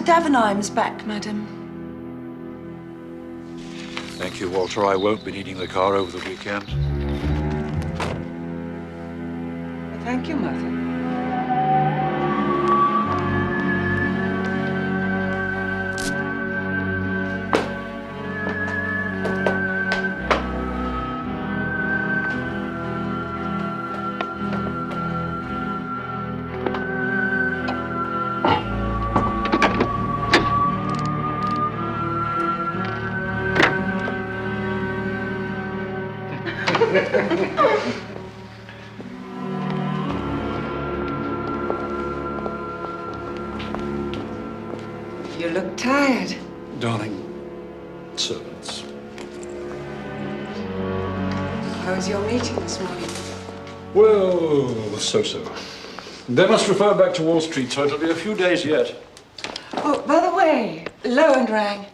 Davenheim's back, madam. Thank you, Walter. I won't be needing the car over the weekend. Thank you, Mother. You look tired. Darling, servants. How was your meeting this morning? Well, so-so. They must refer back to Wall Street, so it'll be a few days yet. Oh, by the way, Lowen rang.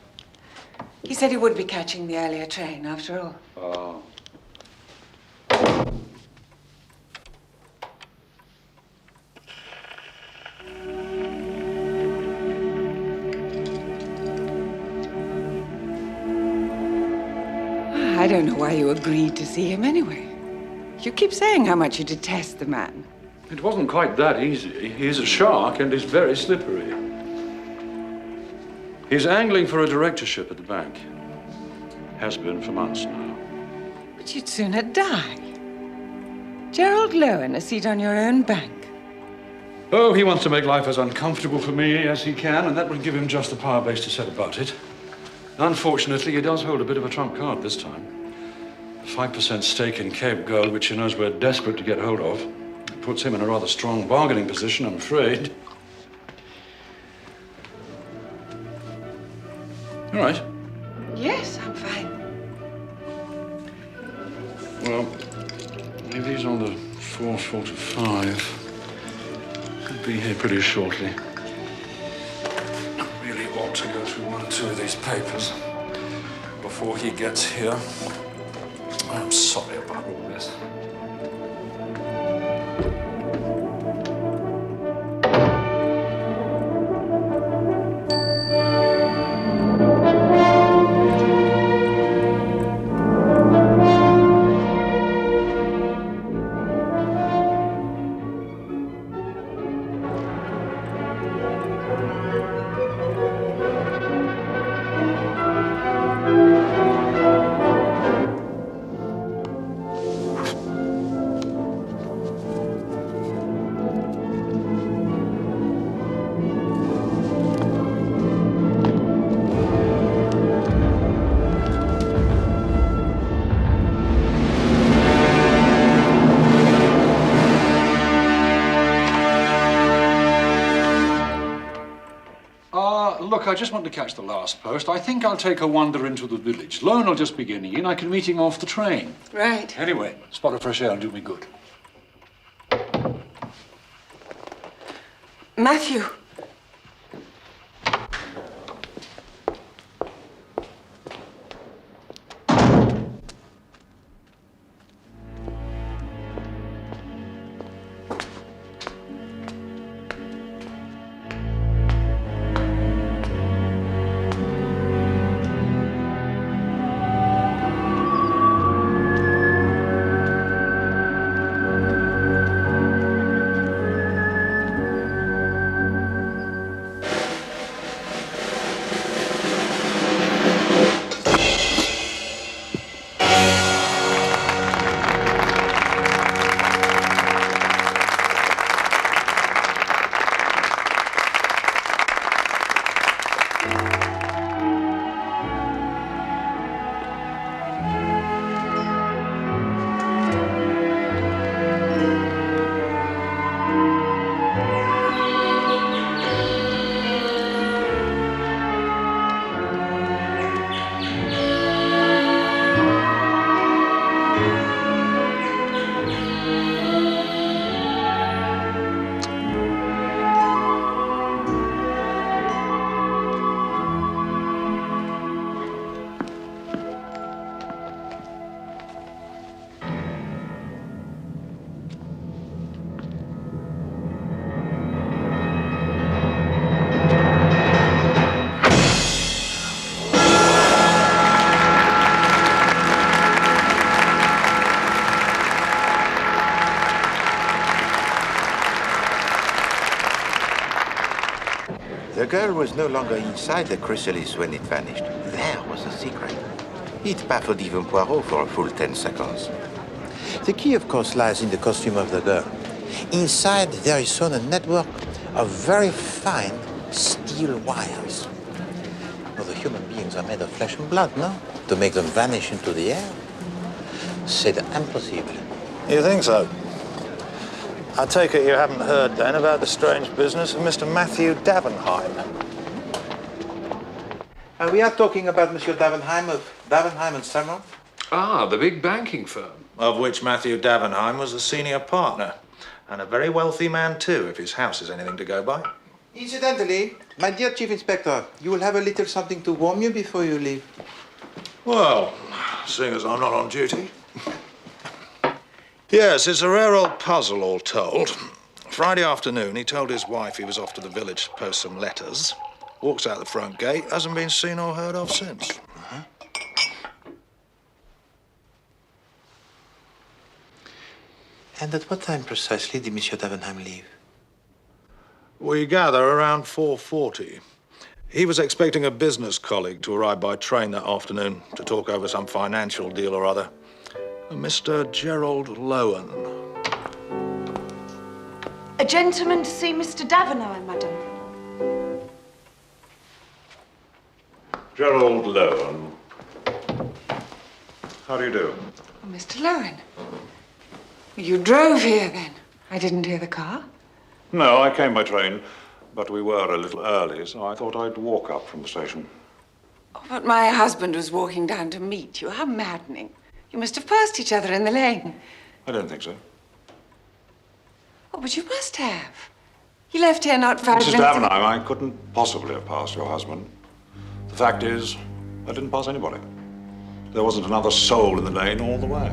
He said he would be catching the earlier train, after all. Oh. I don't know why you agreed to see him anyway. You keep saying how much you detest the man. It wasn't quite that easy. He's a shark and he's very slippery. He's angling for a directorship at the bank. Has been for months now. But you'd sooner die. Gerald Lowen, a seat on your own bank. Oh, he wants to make life as uncomfortable for me as he can, and that will give him just the power base to set about it. Unfortunately, he does hold a bit of a trump card this time. A 5% stake in Cape Gold, which he knows we're desperate to get hold of. It puts him in a rather strong bargaining position, I'm afraid. All right. Yes, I'm fine. Well, if he's on the 4:45, he'll be here pretty shortly. I really ought to go through one or two of these papers before he gets here. I'm sorry about all this. look, I just want to catch the last post. I think I'll take a wander into the village. Loan will just be getting in. I can meet him off the train. Right. Anyway, spot of fresh air will do me good. Matthew. The girl was no longer inside the chrysalis when it vanished. There was the secret. It baffled even Poirot for a full 10 seconds. The key, of course, lies in the costume of the girl. Inside, there is sewn a network of very fine steel wires. Well, the human beings are made of flesh and blood, no? To make them vanish into the air? C'est impossible. You think so? I take it you haven't heard, then, about the strange business of Mr. Matthew Davenheim. We are talking about Monsieur Davenheim of Davenheim and Salmon. Ah, the big banking firm. Of which Matthew Davenheim was the senior partner. And a very wealthy man, too, if his house is anything to go by. Incidentally, my dear Chief Inspector, you will have a little something to warm you before you leave. Well, seeing as I'm not on duty. Yes, it's a rare old puzzle, all told. Friday afternoon, he told his wife he was off to the village to post some letters. Walks out the front gate, hasn't been seen or heard of since. And at what time precisely did Monsieur Davenheim leave? We gather around 4:40. He was expecting a business colleague to arrive by train that afternoon to talk over some financial deal or other. A Mr. Gerald Lowen. A gentleman to see Mr. Davenheim, madam. Gerald Lowen. How do you do? Oh, Mr. Lowen. You drove here, then? I didn't hear the car. No, I came by train, but we were a little early, so I thought I'd walk up from the station. Oh, but my husband was walking down to meet you. How maddening. You must have passed each other in the lane. I don't think so. Oh, but you must have. He left here not 5 Mrs. minutes ago. Davenheim, I couldn't possibly have passed your husband. The fact is, I didn't pass anybody. There wasn't another soul in the lane all the way.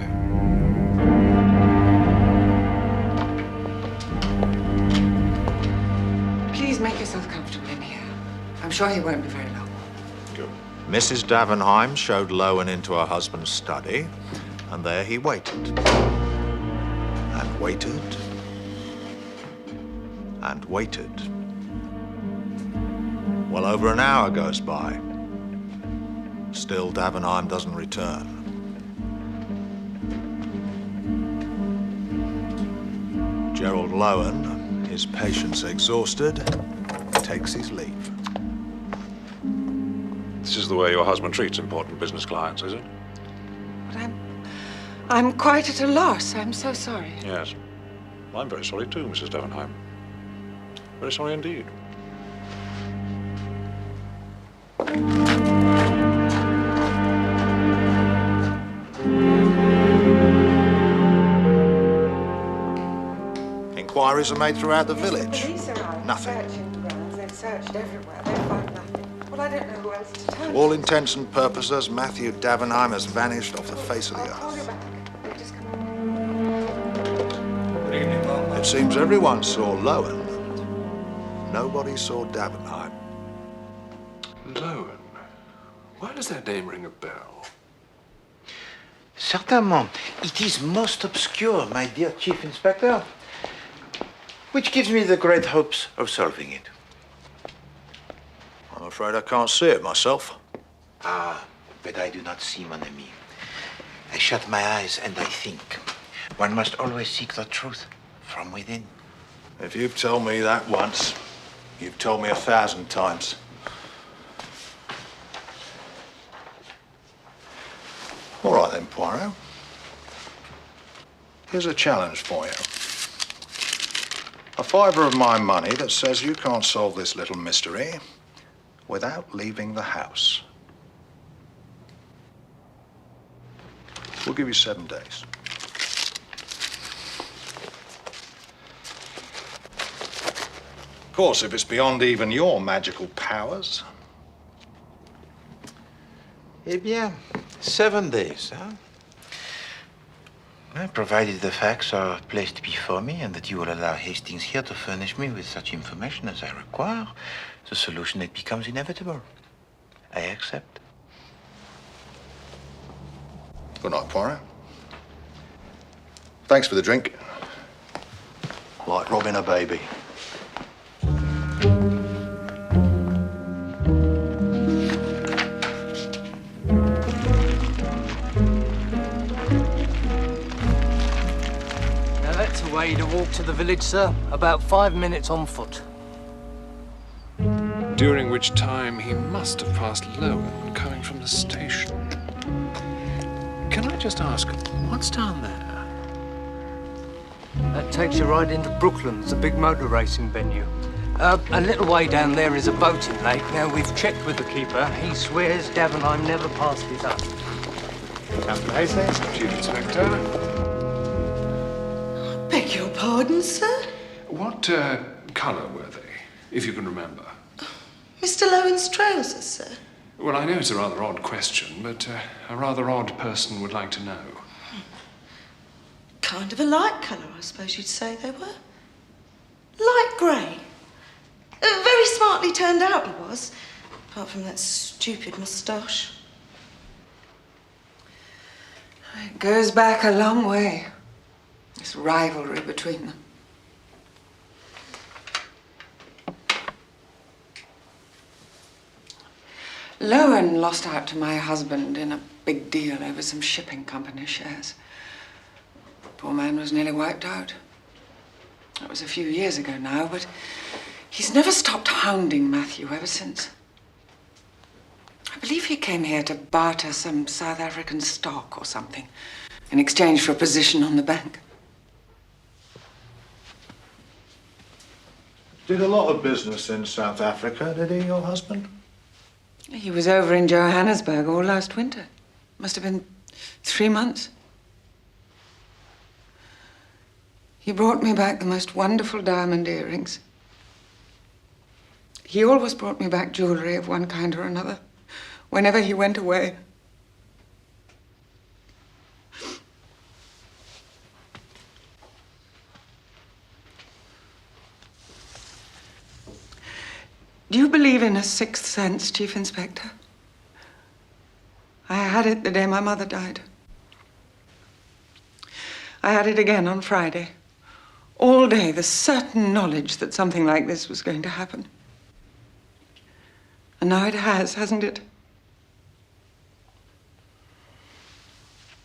Please make yourself comfortable in here. I'm sure he won't be very long. Good. Mrs. Davenheim showed Lowen into her husband's study, and there he waited. And waited. And waited. Well, over an hour goes by. Still, Davenheim doesn't return. Gerald Lowen, his patience exhausted, takes his leave. This is the way your husband treats important business clients, is it? But I'm quite at a loss. I'm so sorry. Yes. I'm very sorry too, Mrs. Davenheim. Very sorry indeed. Inquiries are made throughout the village. Police are out Nothing. searching the grounds. They've searched everywhere. They found nothing. Well, I don't know who else to turn To all intents and purposes, Matthew Davenheim has vanished off the face of the I'll call you earth. back. They've just come. It seems everyone saw Lowen. Nobody saw Davenheim. Lowen? Why does that name ring a bell? Certainement. It is most obscure, my dear Chief Inspector. Which gives me the great hopes of solving it. I'm afraid I can't see it myself. Ah, but I do not see, mon ami. I shut my eyes and I think. One must always seek the truth from within. If you've told me that once, you've told me 1,000 times. All right then, Poirot. Here's a challenge for you. A fiver of my money that says you can't solve this little mystery without leaving the house. We'll give you 7 days. Of course, if it's beyond even your magical powers. Eh bien, 7 days, huh? Well, provided the facts are placed before me and that you will allow Hastings here to furnish me with such information as I require, the solution it becomes inevitable. I accept. Good night, Poirot. Thanks for the drink. Like robbing a baby. Now that's a way to walk to the village, sir. About 5 minutes on foot. During which time he must have passed Lowen coming from the station. Can I just ask, what's down there? That takes you right into Brooklands, the big motor racing venue. A little way down there is a boating lake. Now, we've checked with the keeper. He swears Davenheim never passed it up. Captain Hastings, Chief Inspector. Beg your pardon, sir? What colour were they, if you can remember? Mr. Lowen's trousers, sir. Well, I know it's a rather odd question, but a rather odd person would like to know. Kind of a light colour, I suppose you'd say they were. Light grey. Very smartly turned out he was, apart from that stupid moustache. It goes back a long way, this rivalry between them. Lowen lost out to my husband in a big deal over some shipping company shares. Poor man was nearly wiped out. That was a few years ago now, but he's never stopped hounding Matthew ever since. I believe he came here to barter some South African stock or something in exchange for a position on the bank. Did a lot of business in South Africa, did he, your husband? He was over in Johannesburg all last winter. Must have been 3 months. He brought me back the most wonderful diamond earrings. He always brought me back jewelry of one kind or another, whenever he went away. Do you believe in a sixth sense, Chief Inspector? I had it the day my mother died. I had it again on Friday. All day, the certain knowledge that something like this was going to happen. And now it has, hasn't it?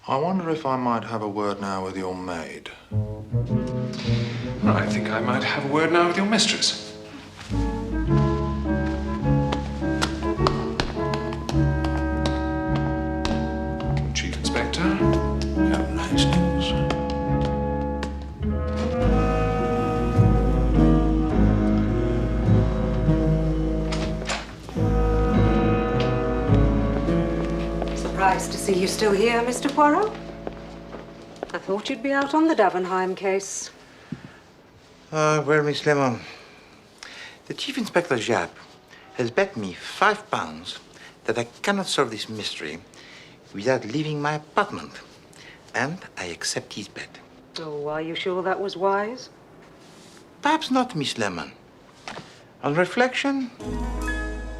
I wonder if I might have a word now with your maid. I think I might have a word now with your mistress. Chief Inspector. Captain Hastings. surprised to see you still here, Mr. Poirot. I thought you'd be out on the Davenheim case. Well, Miss Lemon, the Chief Inspector Japp has bet me £5 that I cannot solve this mystery without leaving my apartment. And I accept his bet. Oh, are you sure that was wise? Perhaps not, Miss Lemon. On reflection,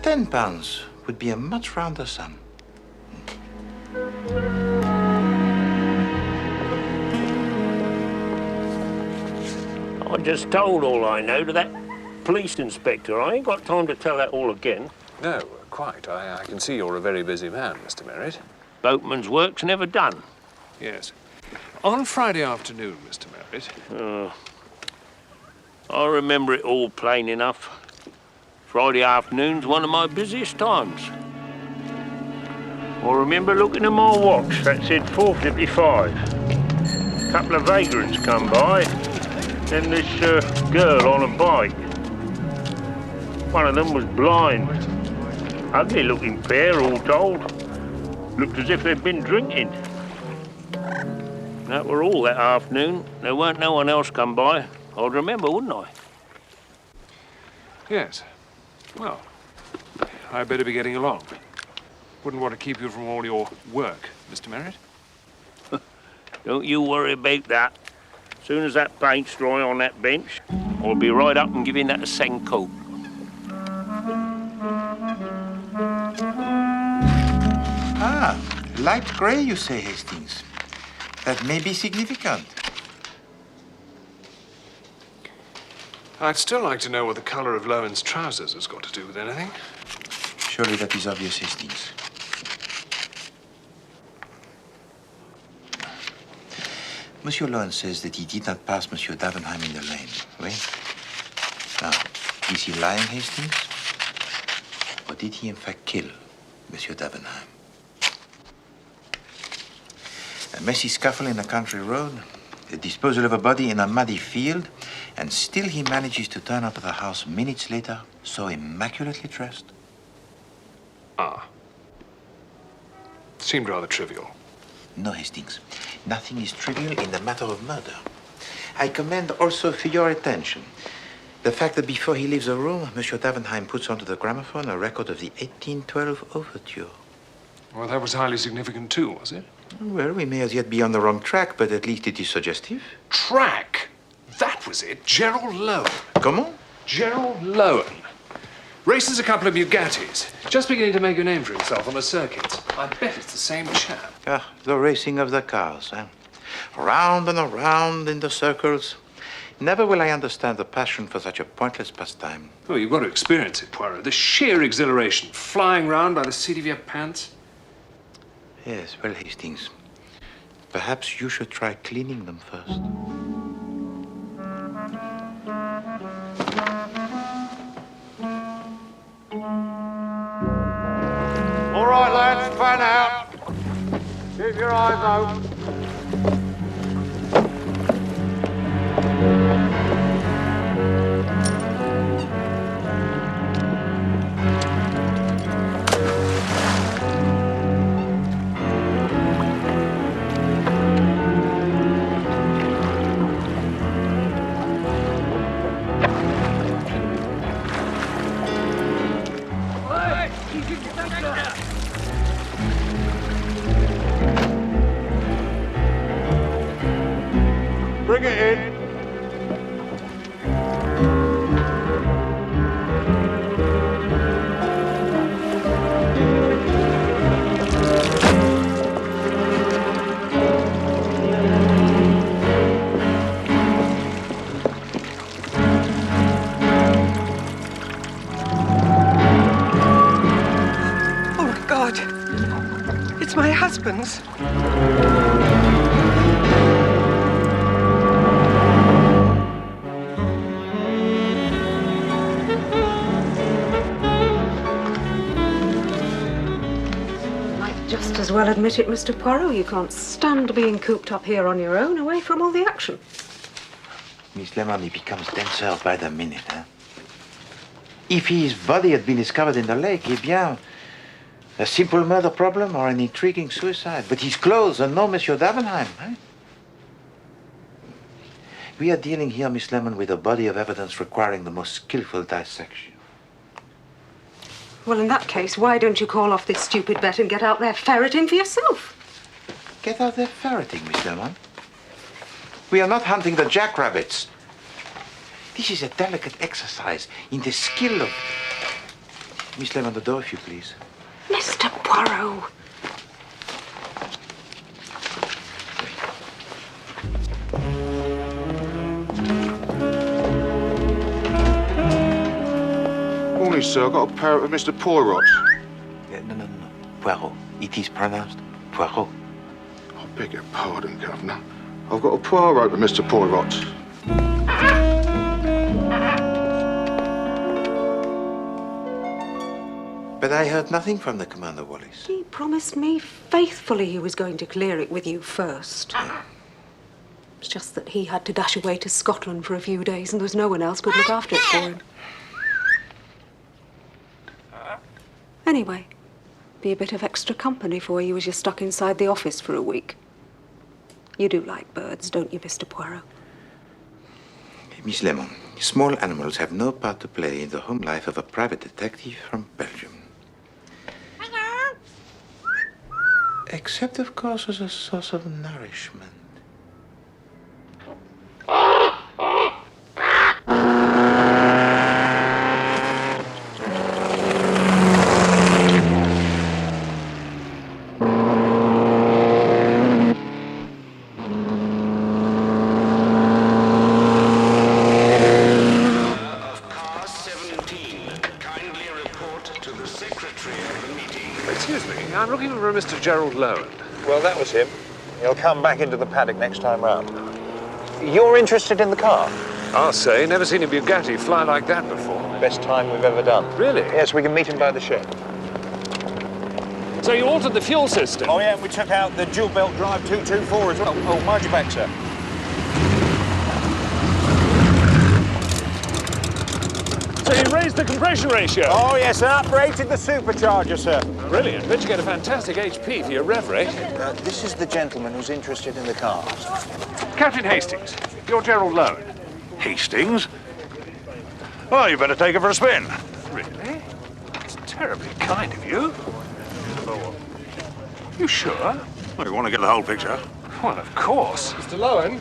£10 would be a much rounder sum. I just told all I know to that police inspector. I ain't got time to tell that all again. No, quite. I can see you're a very busy man, Mr. Merritt. Boatman's work's never done. Yes. On Friday afternoon, Mr. Merritt. I remember it all plain enough. Friday afternoon's one of my busiest times. I remember looking at my watch that said 4:55. A couple of vagrants come by, then this girl on a bike. One of them was blind. Ugly-looking pair, all told. Looked as if they'd been drinking. That were all that afternoon. There weren't no one else come by. I'd remember, wouldn't I? Yes. Well, I'd better be getting along. Wouldn't want to keep you from all your work, Mr. Merritt. Don't you worry about that. As soon as that paint's dry on that bench, I'll be right up and giving that a second coat. Ah, light grey, you say, Hastings. That may be significant. I'd still like to know what the colour of Lowen's trousers has got to do with anything. Surely that is obvious, Hastings. Monsieur Lowen says that he did not pass Monsieur Davenheim in the lane, right? Now, is he lying, Hastings? Or did he in fact kill Monsieur Davenheim? A messy scuffle in a country road, the disposal of a body in a muddy field, and still he manages to turn up at the house minutes later, so immaculately dressed. Ah. Seemed rather trivial. No, Hastings. Nothing is trivial in the matter of murder. I commend also for your attention the fact that before he leaves the room, Monsieur Davenheim puts onto the gramophone a record of the 1812 overture. Well, that was highly significant too, was it? Well, we may as yet be on the wrong track, but at least it is suggestive. Track? That was it. Gerald Lowen. Comment? Gerald Lowen. Races a couple of Bugattis. Just beginning to make a name for himself on the circuits. I bet it's the same chap. Ah, the racing of the cars, eh? Round and around in the circles. Never will I understand the passion for such a pointless pastime. Oh, you've got to experience it, Poirot. The sheer exhilaration, flying round by the seat of your pants. Yes, well, Hastings, perhaps you should try cleaning them first. All right, lads, fan out. Keep your eyes open. Bring it in. Oh, my God. It's my husband's. Just as well admit it, Mr. Poirot. You can't stand being cooped up here on your own, away from all the action. Miss Lemon, he becomes denser by the minute, eh? If his body had been discovered in the lake, eh bien, A simple murder problem or an intriguing suicide? But his clothes are no Monsieur Davenheim, right? We are dealing here, Miss Lemon, with a body of evidence requiring the most skillful dissection. Well, in that case, why don't you call off this stupid bet and get out there ferreting for yourself? Get out there ferreting, Miss Lemon. We are not hunting the jackrabbits. This is a delicate exercise in the skill of... Miss Lemon, the door, if you please. Mr. Poirot. Morning, sir. I've got a parrot with Mr. Poirot. No. Poirot. It is pronounced Poirot. I beg your pardon, Governor. I've got a Poirot with Mr. Poirot. But I heard nothing from the Commander Wallace. He promised me faithfully he was going to clear it with you first. It's just that he had to dash away to Scotland for a few days and there was no one else could look after it for him. Anyway, be a bit of extra company for you as you're stuck inside the office for a week. You do like birds, don't you, Mr. Poirot? Miss Lemon, small animals have no part to play in the home life of a private detective from Belgium. Hello. Except, of course, as a source of nourishment. I'm looking for a Mr. Gerald Lowen. Well, that was him. He'll come back into the paddock next time round. You're interested in the car? I'll say, never seen a Bugatti fly like that before. Best time we've ever done. Really? Yes, we can meet him by the shed. So you altered the fuel system? Oh, yeah, we took out the dual belt drive 224 as well. Oh, mind your back, sir. So you raised the compression ratio? Oh, yes, and uprated the supercharger, sir. Brilliant. Bet you get a fantastic HP for your rev rate. This is the gentleman who's interested in the car. Captain Hastings, you're Gerald Lowen. Hastings? Well, you better take it for a spin. Really? That's terribly kind of you. You sure? Well, you want to get the whole picture? Well, of course. Mr. Lowen?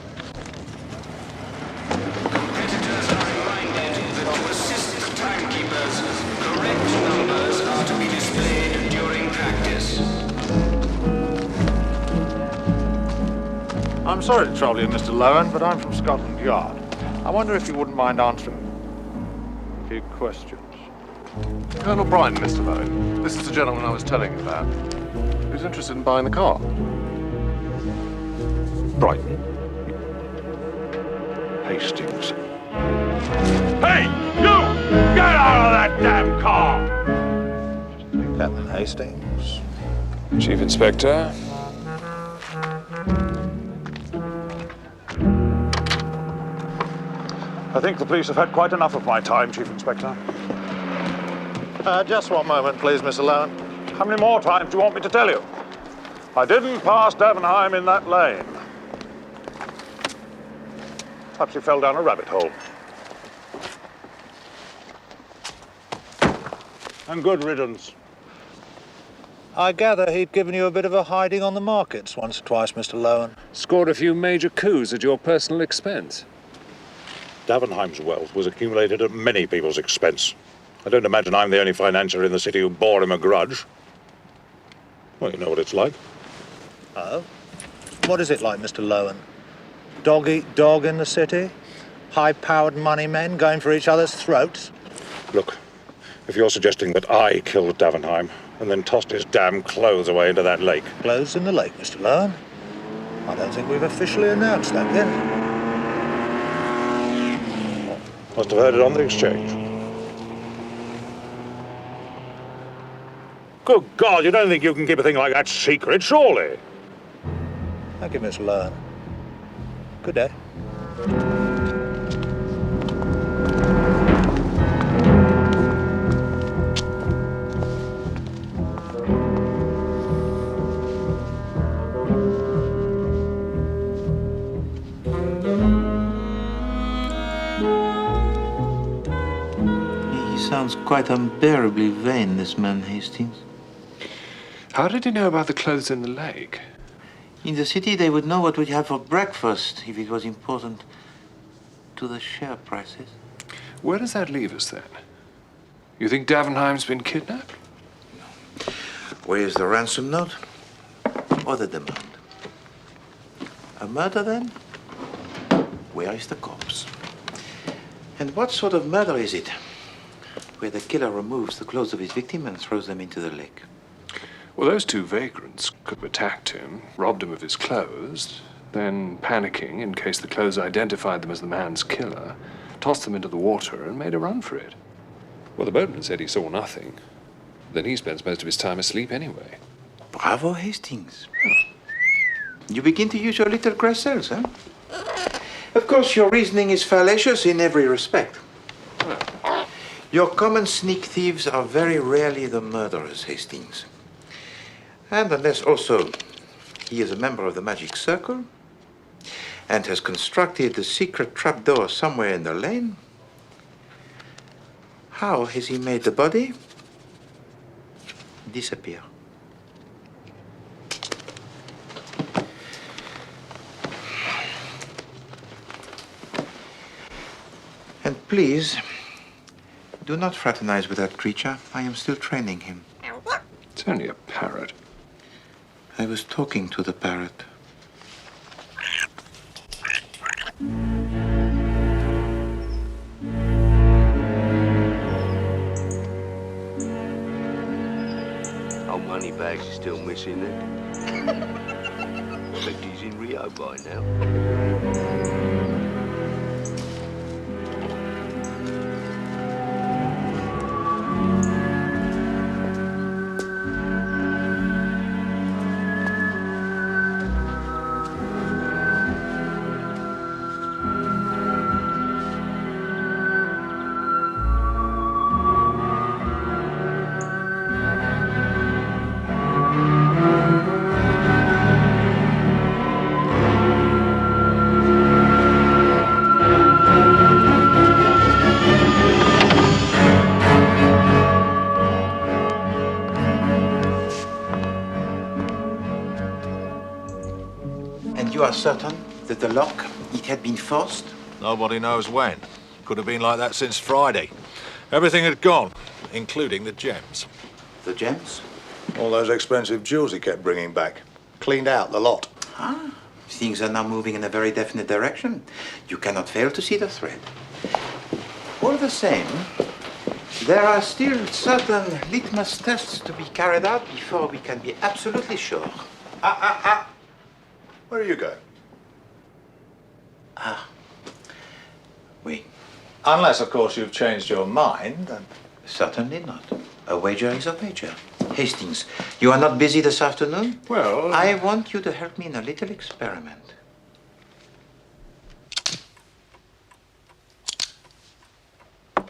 Competitors are reminded that to assist the timekeepers, correct numbers are to be displayed during practice. I'm sorry to trouble you, Mr. Lowen, but I'm from Scotland Yard. I wonder if you wouldn't mind answering a few questions. Colonel Brighton, Mr. Lowen. This is the gentleman I was telling you about. Who's interested in buying the car? Brighton. Hastings. Hey, you! Get out of that damn car! Captain Hastings. Chief Inspector. I think the police have had quite enough of my time, Chief Inspector. Just one moment, please, Mr. Lowen. How many more times do you want me to tell you? I didn't pass Davenheim in that lane. Perhaps he fell down a rabbit hole. And good riddance. I gather he'd given you a bit of a hiding on the markets once or twice, Mr. Lowen. Scored a few major coups at your personal expense. Davenheim's wealth was accumulated at many people's expense. I don't imagine I'm the only financier in the city who bore him a grudge. Well, you know what it's like. Oh? What is it like, Mr. Lowen? Dog eat dog in the city? High-powered money men going for each other's throats? Look, if you're suggesting that I killed Davenheim and then tossed his damn clothes away into that lake... Clothes in the lake, Mr. Lowen? I don't think we've officially announced that yet. Must have heard it on the exchange. Good God, you don't think you can keep a thing like that secret, surely? Thank you, Miss Lowen. Good day. sounds quite unbearably vain, this man Hastings. How did he know about the clothes in the lake? In the city, they would know what we'd have for breakfast if it was important to the share prices. Where does that leave us, then? You think Davenheim's been kidnapped? Where is the ransom note? Or the demand? A murder, then? Where is the corpse? And what sort of murder is it? Where the killer removes the clothes of his victim and throws them into the lake. Well, those two vagrants could have attacked him, robbed him of his clothes, then, panicking in case the clothes identified them as the man's killer, tossed them into the water and made a run for it. Well, the boatman said he saw nothing. Then he spends most of his time asleep anyway. Bravo, Hastings. You begin to use your little gray cells, huh? Of course, your reasoning is fallacious in every respect. Your common sneak thieves are very rarely the murderers, Hastings. And unless also he is a member of the Magic Circle and has constructed the secret trapdoor somewhere in the lane, how has he made the body disappear? And please, do not fraternize with that creature. I am still training him. It's only a parrot. I was talking to the parrot. Old Moneybags is still missing it. I bet he's in Rio by now. You are certain that the lock, it had been forced? Nobody knows when. Could have been like that since Friday. Everything had gone, including the gems. The gems? All those expensive jewels he kept bringing back. Cleaned out the lot. Ah, things are now moving in a very definite direction. You cannot fail to see the thread. All the same, there are still certain litmus tests to be carried out before we can be absolutely sure. Where are you going? Oui. Unless, of course, you've changed your mind. And... Certainly not. A wager is a wager. Hastings, you are not busy this afternoon? Well... I want you to help me in a little experiment. But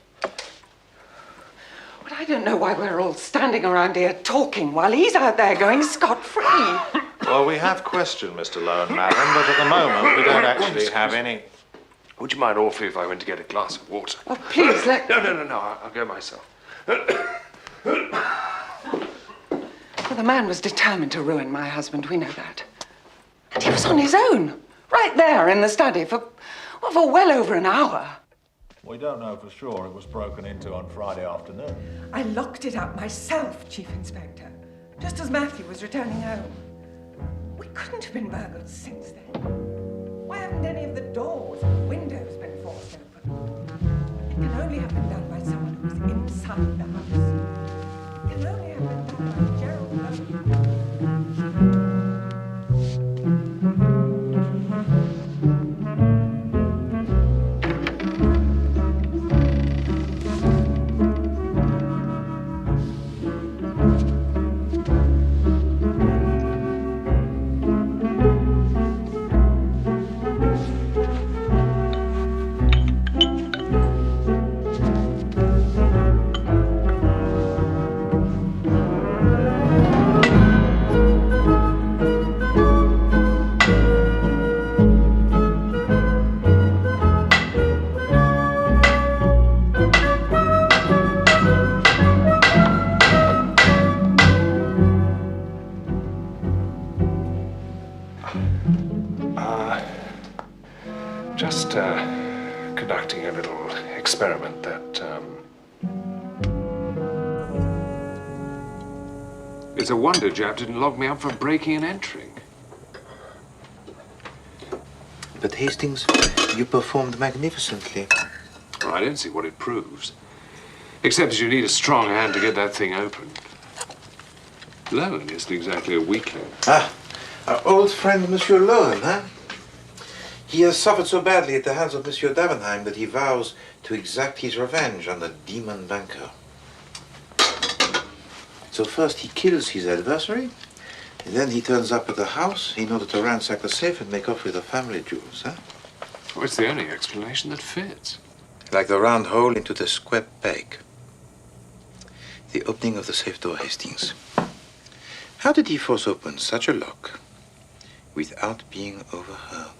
I don't know why we're all standing around here talking while he's out there going scot-free. Well, we have questioned Mr. Lowe and Madam, but at the moment we don't actually have any... Would you mind awfully if I went to get a glass of water? Oh, please, let... No, I'll go myself. Well, the man was determined to ruin my husband, we know that. And he was on his own, right there in the study for well over an hour. We don't know for sure it was broken into on Friday afternoon. I locked it up myself, Chief Inspector, just as Matthew was returning home. We couldn't have been burgled since then. Why haven't any of the doors or windows been forced open? It can only have been done by someone who's inside the house. It can only have been done by Gerald Lowe. experiment that, It's a wonder Jap didn't lock me up for breaking and entering. But Hastings, you performed magnificently. Well, I don't see what it proves. Except that you need a strong hand to get that thing open. Lowen isn't exactly a weakling. Ah, our old friend, Monsieur Lowen, huh? He has suffered so badly at the hands of Monsieur Davenheim that he vows to exact his revenge on the demon banker. So first he kills his adversary, and then he turns up at the house in order to ransack the safe and make off with the family jewels, huh? Well, it's the only explanation that fits. Like the round hole into the square peg. The opening of the safe door, Hastings. How did he force open such a lock without being overheard?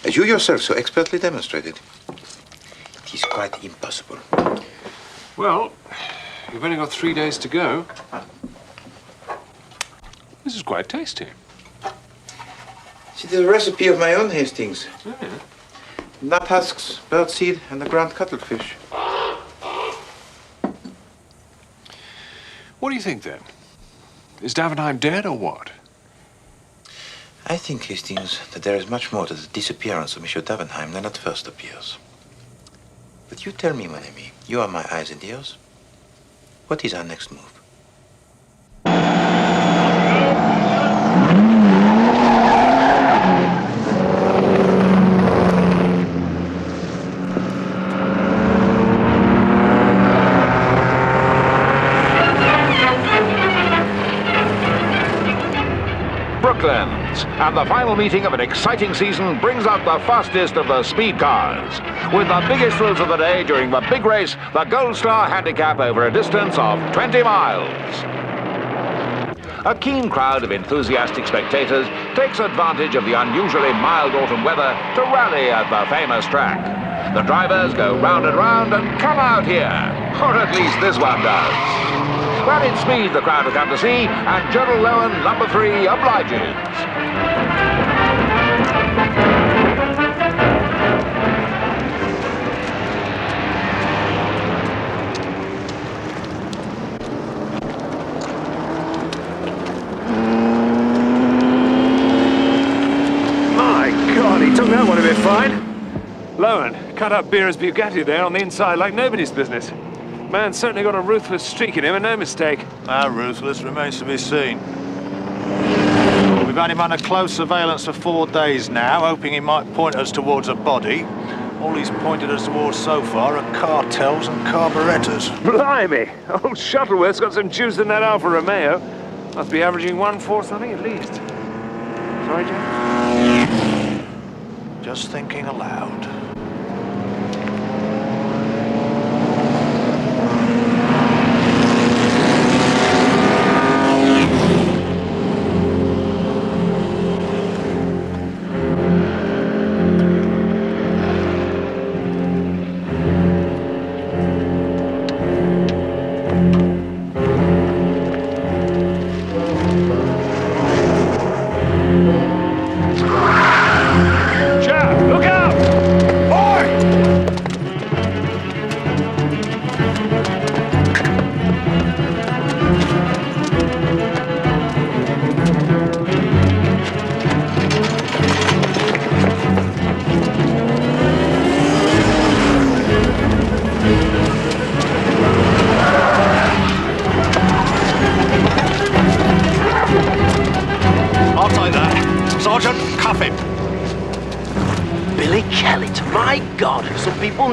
As you yourself so expertly demonstrated, it is quite impossible. Well, you've only got 3 days to go. This is quite tasty. See, the recipe of my own, Hastings. Oh, yeah. Nut husks, birdseed, and the ground cuttlefish. What do you think, then? Is Davenheim dead, or what? I think, Hastings, that there is much more to the disappearance of Monsieur Davenheim than at first appears. But you tell me, mon ami, you are my eyes and ears. What is our next move? And the final meeting of an exciting season brings out the fastest of the speed cars. With the biggest thrills of the day during the big race, the Gold Star Handicap over a distance of 20 miles. A keen crowd of enthusiastic spectators takes advantage of the unusually mild autumn weather to rally at the famous track. The drivers go round and round and come out here, or at least this one does. Rapid speed the crowd have come to see, and General Lowen, number 3, obliges. My God, he took that one a bit fine. Lowen cut up Beer's Bugatti there on the inside like nobody's business. Man's certainly got a ruthless streak in him, and no mistake. How ruthless remains to be seen. We've had him under close surveillance for 4 days now, hoping he might point us towards a body. All he's pointed us towards so far are cartels and carburettors. Blimey! Old Shuttleworth's got some juice in that Alfa Romeo. Must be averaging 1/4 something at least. Sorry, Jack? Just thinking aloud.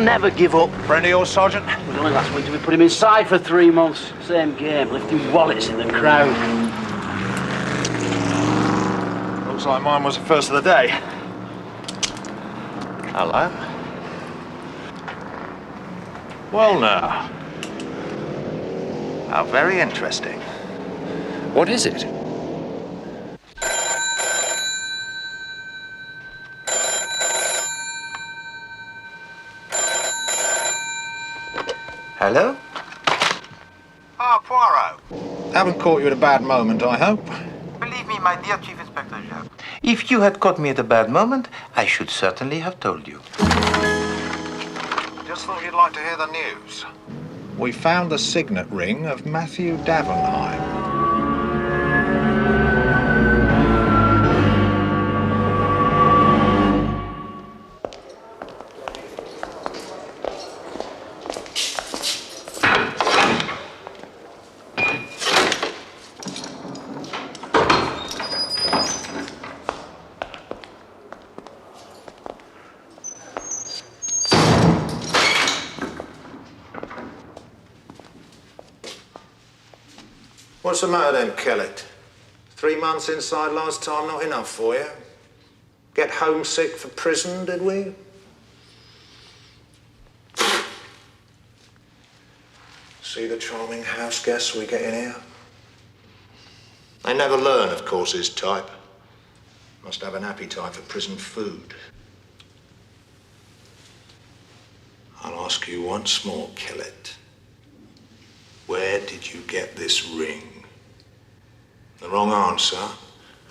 Never give up. Friend of yours, Sergeant? It was only last winter we put him inside for 3 months. Same game, lifting wallets in the crowd. Looks like mine was the first of the day. Hello. Well now. How very interesting. What is it? Hello? Ah, Poirot. Haven't caught you at a bad moment, I hope. Believe me, my dear Chief Inspector Jap, if you had caught me at a bad moment, I should certainly have told you. just thought you'd like to hear the news. We found the signet ring of Matthew Davenheim. What's the matter then, Kellett? 3 months inside last time not enough for you? Get homesick for prison, did we? See the charming house guests we get in here? They never learn, of course, his type. Must have an appetite for prison food. I'll ask you once more, Kellett. Where did you get this ring? The wrong answer,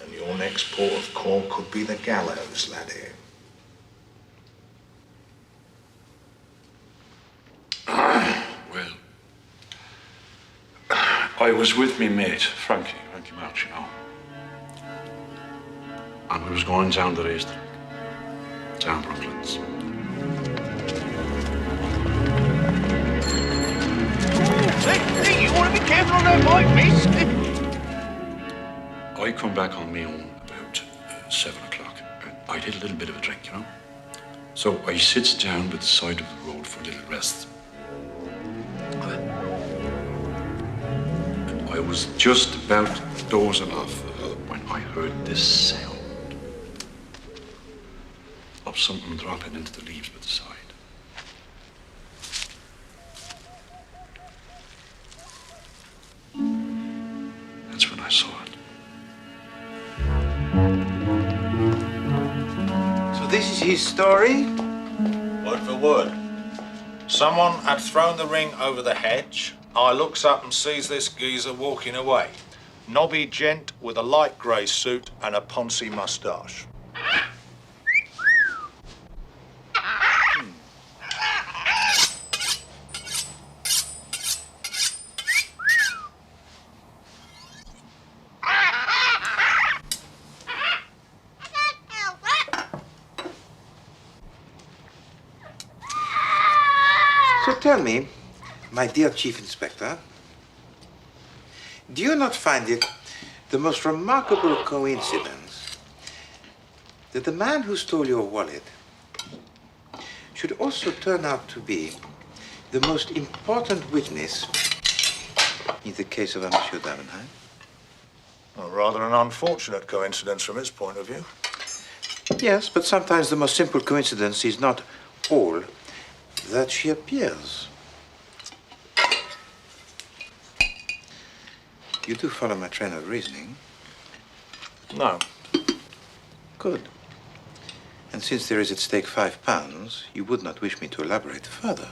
and your next port of call could be the gallows, laddie. Well, I was with me mate, Frankie March, you know. And we was going down the racetrack, down Brooklands. Hey, you want to be careful on that bike, miss? I come back on my own about 7 o'clock. I did a little bit of a drink, you know. So I sits down by the side of the road for a little rest. And I was just about dozing off when I heard this sound of something dropping into the leaves by the side. That's when I saw it. So this is his story? Word for word. Someone had thrown the ring over the hedge. I looks up and sees this geezer walking away. Knobby gent with a light grey suit and a Ponzi moustache. So tell me, my dear Chief Inspector, do you not find it the most remarkable coincidence that the man who stole your wallet should also turn out to be the most important witness in the case of Monsieur Davenheim? Well, rather an unfortunate coincidence from his point of view. Yes, but sometimes the most simple coincidence is not all that she appears. You do follow my train of reasoning? No. Good. And since there is at stake £5, you would not wish me to elaborate further.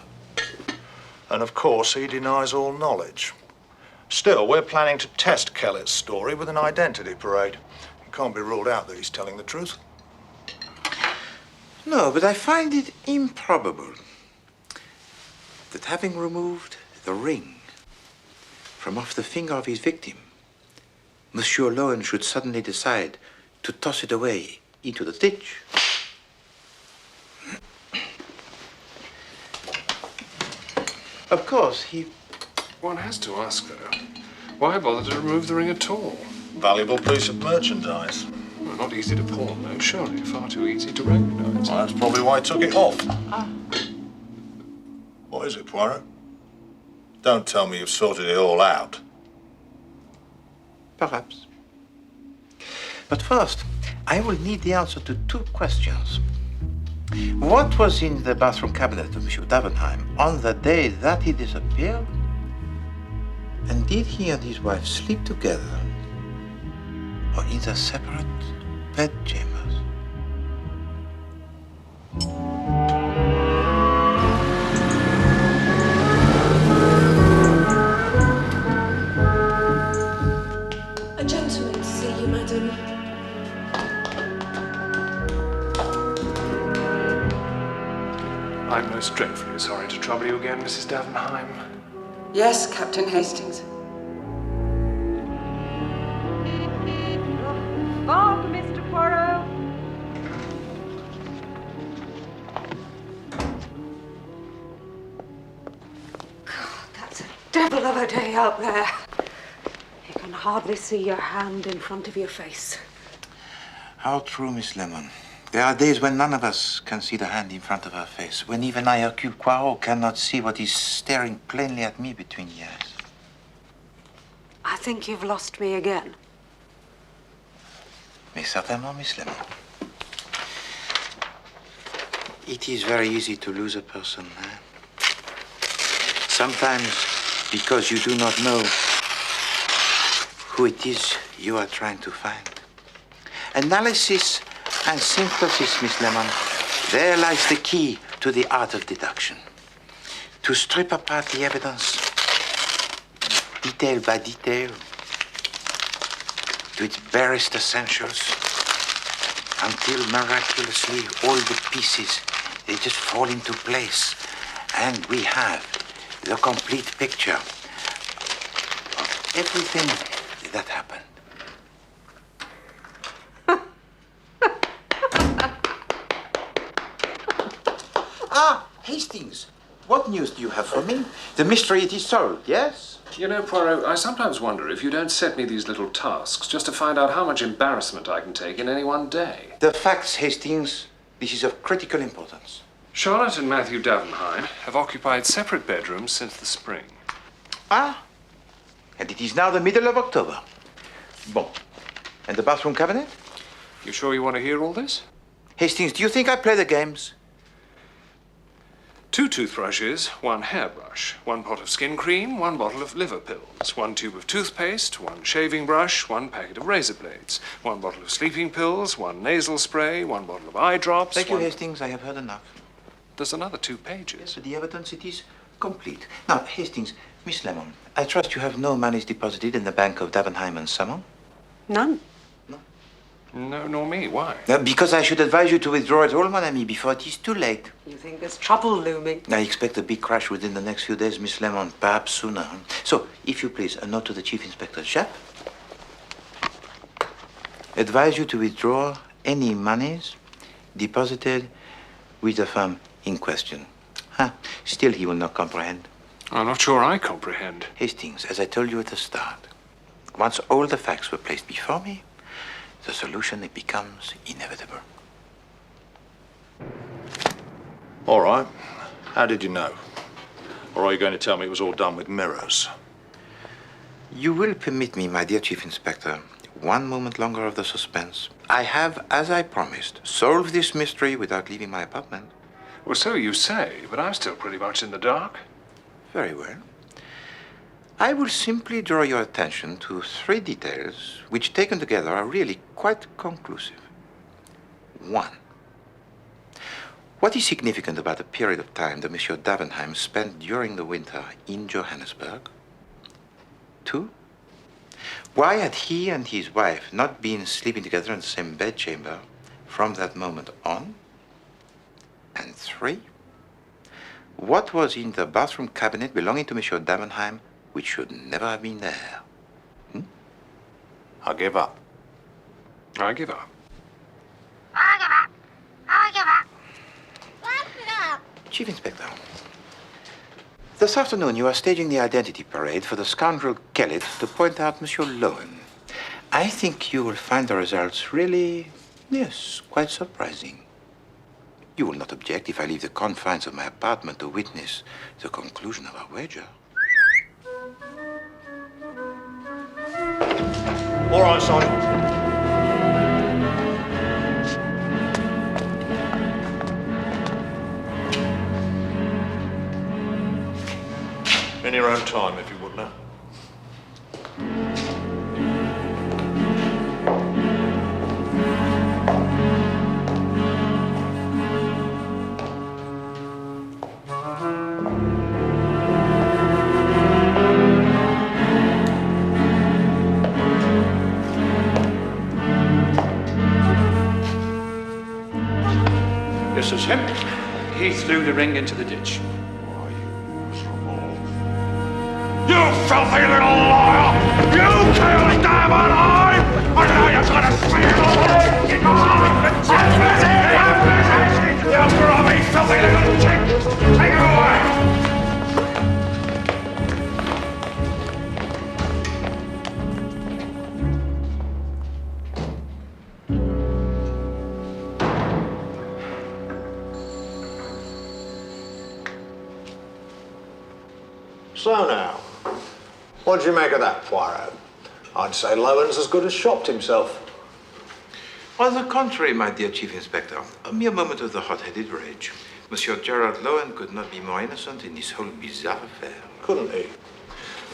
And of course, he denies all knowledge. Still, we're planning to test Kellett's story with an identity parade. It can't be ruled out that he's telling the truth. No, but I find it improbable that having removed the ring from off the finger of his victim, Monsieur Lowen should suddenly decide to toss it away into the ditch. Of course, One has to ask, though, why bother to remove the ring at all? Valuable piece of merchandise. Well, not easy to pawn, though, surely. Far too easy to recognize. Well, that's probably why he took it off. What is it, Poirot? Don't tell me you've sorted it all out. Perhaps. But first, I will need the answer to 2 questions. What was in the bathroom cabinet of Monsieur Davenheim on the day that he disappeared? And did he and his wife sleep together or in their separate bedchambers? A gentleman to see you, madam. I'm most dreadfully sorry to trouble you again, Mrs. Davenheim. Yes, Captain Hastings. Fog, Mr. Poirot. God, that's a devil of a day out there. You can hardly see your hand in front of your face. How true, Miss Lemon. There are days when none of us can see the hand in front of our face, when even Hercule Poirot cannot see what is staring plainly at me between the eyes. I think you've lost me again. Mais certainement, Miss Lemon. It is very easy to lose a person. Sometimes because you do not know who it is you are trying to find. Analysis and synthesis, Miss Lemon, there lies the key to the art of deduction. To strip apart the evidence, detail by detail, to its barest essentials, until miraculously all the pieces, they just fall into place, and we have the complete picture of everything that happened. Hastings, what news do you have for me? The mystery it is solved, yes? You know, Poirot, I sometimes wonder if you don't set me these little tasks just to find out how much embarrassment I can take in any one day. The facts, Hastings. This is of critical importance. Charlotte and Matthew Davenheim have occupied separate bedrooms since the spring. Ah, and it is now the middle of October. Bon. And the bathroom cabinet? You sure you want to hear all this? Hastings, do you think I play the games? 2 toothbrushes, 1 hairbrush, 1 pot of skin cream, 1 bottle of liver pills, 1 tube of toothpaste, 1 shaving brush, 1 packet of razor blades, 1 bottle of sleeping pills, 1 nasal spray, 1 bottle of eye drops. Thank you, Hastings. I have heard enough. There's another 2 pages. Yes, the evidence, it is complete. Now, Hastings, Miss Lemon, I trust you have no monies deposited in the bank of Davenheim and Salmon? None. No, nor me. Why? Because I should advise you to withdraw it all, mon ami, before it is too late. You think there's trouble looming? I expect a big crash within the next few days, Miss Lemon, perhaps sooner. So, if you please, a note to the Chief Inspector. Chap, advise you to withdraw any monies deposited with the firm in question. Still, he will not comprehend. I'm not sure I comprehend. Hastings, as I told you at the start, once all the facts were placed before me, the solution, it becomes inevitable. All right. How did you know? Or are you going to tell me it was all done with mirrors? You will permit me, my dear Chief Inspector, 1 moment longer of the suspense. I have, as I promised, solved this mystery without leaving my apartment. Well, so you say, but I'm still pretty much in the dark. Very well. I will simply draw your attention to 3 details which, taken together, are really quite conclusive. 1. What is significant about the period of time that Monsieur Davenheim spent during the winter in Johannesburg? 2. Why had he and his wife not been sleeping together in the same bedchamber from that moment on? And 3. What was in the bathroom cabinet belonging to Monsieur Davenheim which should never have been there? I give up. I give up. I give up. I give up. Chief Inspector, this afternoon you are staging the identity parade for the scoundrel Kellett to point out Monsieur Lowen. I think you will find the results really, yes, quite surprising. You will not object if I leave the confines of my apartment to witness the conclusion of our wager. All right, Sergeant. In your own time, if you would now. This is him. He threw the ring into the ditch. You filthy little liar! You killed Davenheim! I know you're gonna say it all! You grubby, filthy little chick! Take it away! So now, what do you make of that, Poirot? I'd say Lowen's as good as shopped himself. On the contrary, my dear Chief Inspector, a mere moment of the hot-headed rage. Monsieur Gerard Lowen could not be more innocent in this whole bizarre affair. Couldn't he?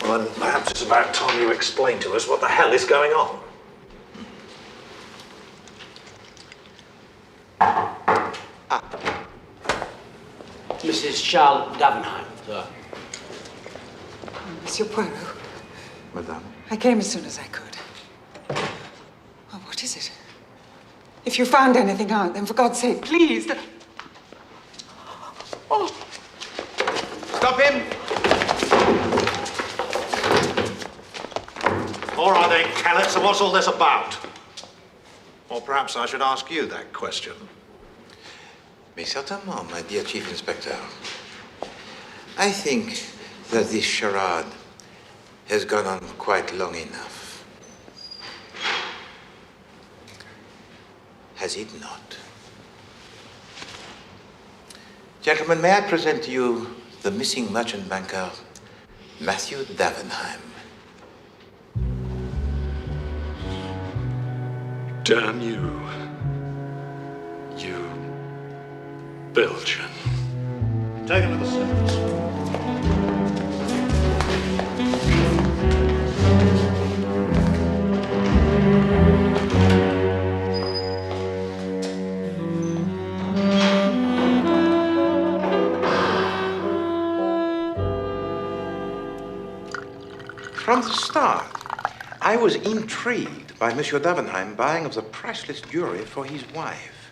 Well, then perhaps it's about time you explain to us what the hell is going on. Mrs. Charlotte Davenheim, sir. Monsieur Poirot, Madame? I came as soon as I could. Oh, what is it? If you found anything out, then for God's sake, please. Oh. Stop him! All right then, Kellett, so what's all this about? Or perhaps I should ask you that question. Mais certainement, my dear Chief Inspector. I think that this charade has gone on quite long enough. Has it not? Gentlemen, may I present to you the missing merchant banker, Matthew Davenheim. Damn you. You Belgian. Take him to the steps. From the start, I was intrigued by Monsieur Davenheim buying of the priceless jewelry for his wife.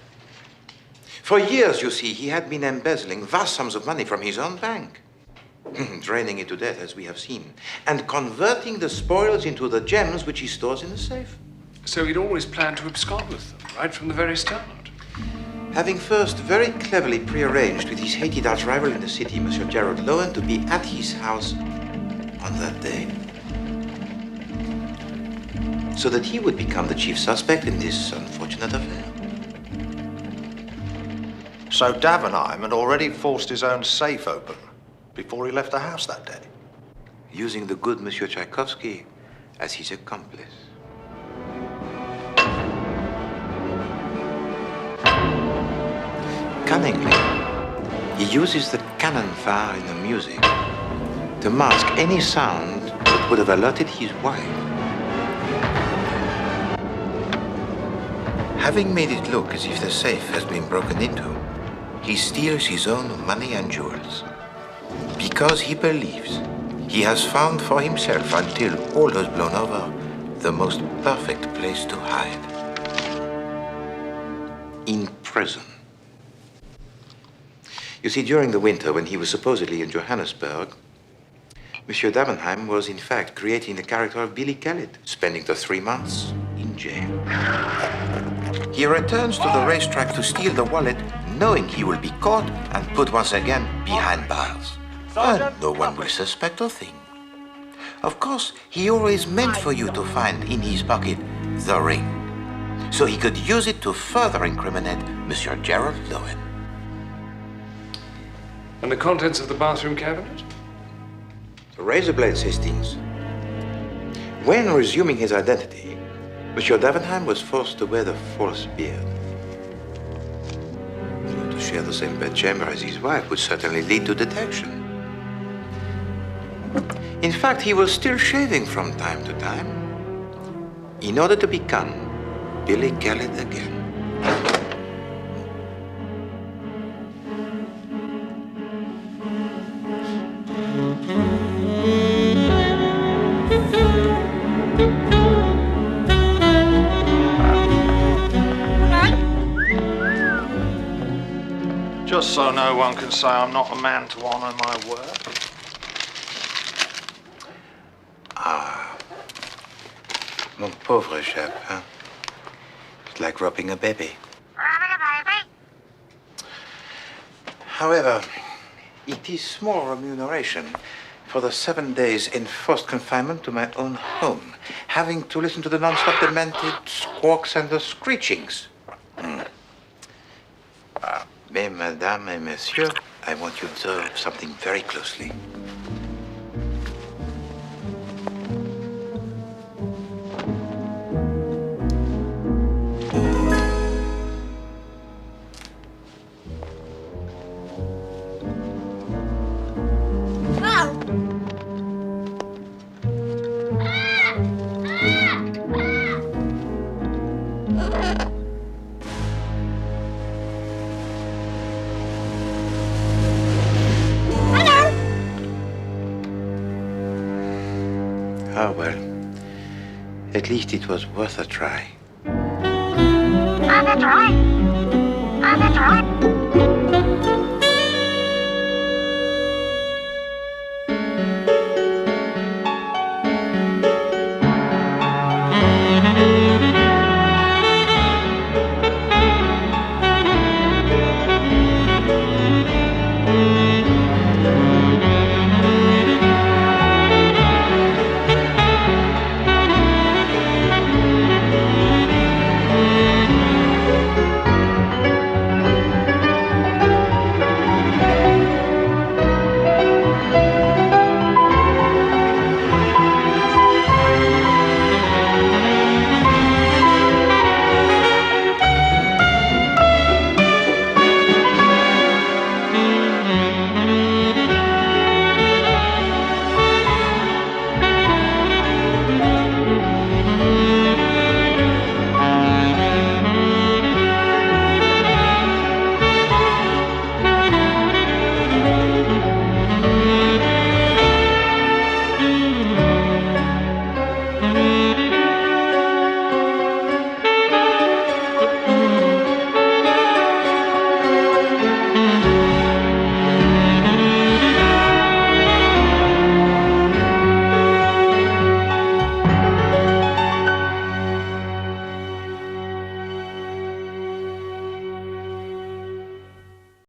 For years, you see, he had been embezzling vast sums of money from his own bank, draining it to death, as we have seen, and converting the spoils into the gems which he stores in the safe. So he'd always planned to abscond with them, right from the very start? Having first very cleverly prearranged with his hated arch-rival in the city, Monsieur Gerard Lowen, to be at his house on that day, so that he would become the chief suspect in this unfortunate affair. So Davenheim had already forced his own safe open before he left the house that day? Using the good Monsieur Tchaikovsky as his accomplice. Cunningly, he uses the cannon fire in the music to mask any sound that would have alerted his wife. Having made it look as if the safe has been broken into, he steals his own money and jewels. Because he believes he has found for himself, until all has blown over, the most perfect place to hide. In prison. You see, during the winter, when he was supposedly in Johannesburg, Monsieur Davenheim was in fact creating the character of Billy Kellett, spending the 3 months in jail. He returns to the racetrack to steal the wallet, knowing he will be caught and put once again behind bars. And no one will suspect a thing. Of course, he always meant for you to find in his pocket the ring, so he could use it to further incriminate Monsieur Gerald Lowen. And the contents of the bathroom cabinet? The razor blades, Hastings. When resuming his identity, Monsieur Davenheim was forced to wear the false beard. To share the same bedchamber as his wife would certainly lead to detection. In fact, he was still shaving from time to time in order to become Billy Kellett again. Just so no no one can say I'm not a man to honour my word. Ah, mon pauvre chap, huh? It's like robbing a baby. Robbing a baby? However, it is small remuneration for the 7 days enforced confinement to my own home, having to listen to the non-stop demented squawks and the screechings. Mais, madame et monsieur, I want you to observe something very closely. Ah, well, at least it was worth a try. Worth a try? Worth a try?